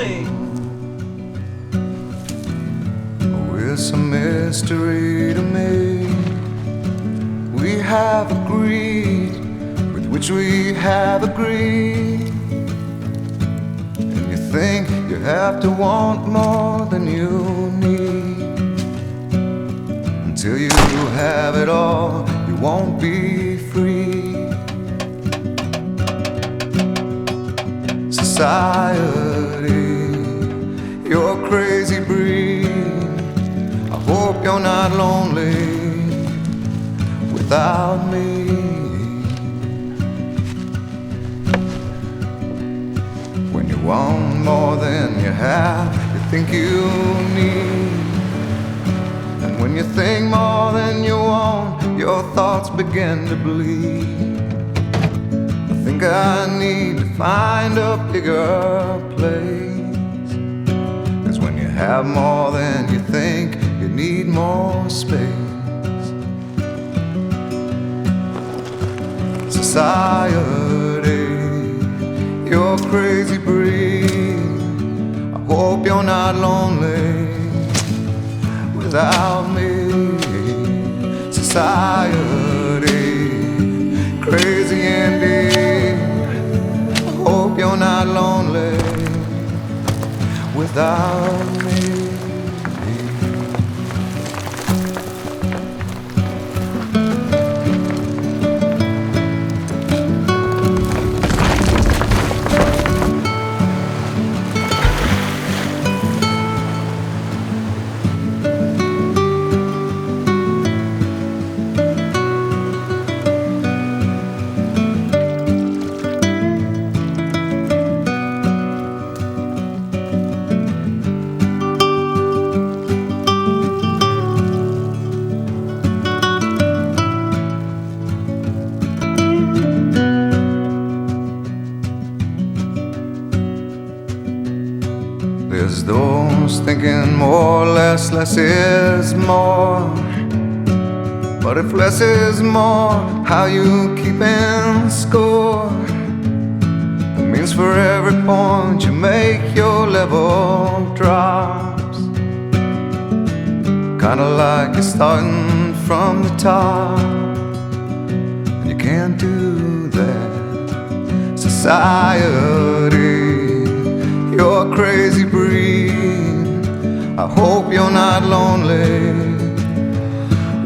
lonely. Oh, it's a mystery to me. We have agreed with which we have agreed. And you think you have to want more than you need. Until you have it all, you won't be free. Society, you're a crazy breed. I hope you're not lonely without me. When you want more than you have, you think you need. And when you think more than you want, your thoughts begin to bleed. I think I need to find a bigger place. 'Cause when you have more than you think, you need more space. Society, you're a crazy breed. I hope you're not lonely without me. Society, crazy indeed. I hope you're not lonely without me. There's those thinking more or less is more. But if less is more, how you keeping score? It means for every point you make, your level drops. Kinda like you're starting from the top, and you can't do that. Society, you're a crazy breed. I hope you're not lonely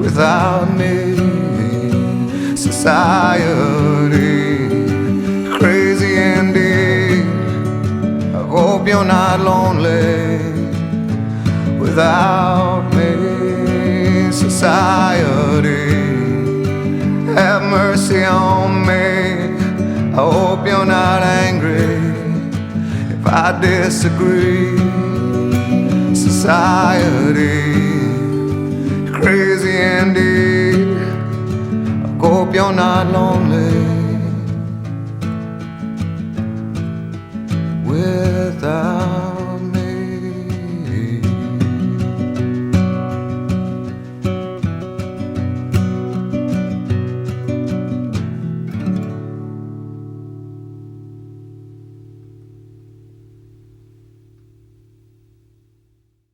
without me. Society, crazy indeed. I hope you're not lonely without me. Society, have mercy on me. I hope you're not angry if I disagree. Society, crazy indeed. I hope you're not lonely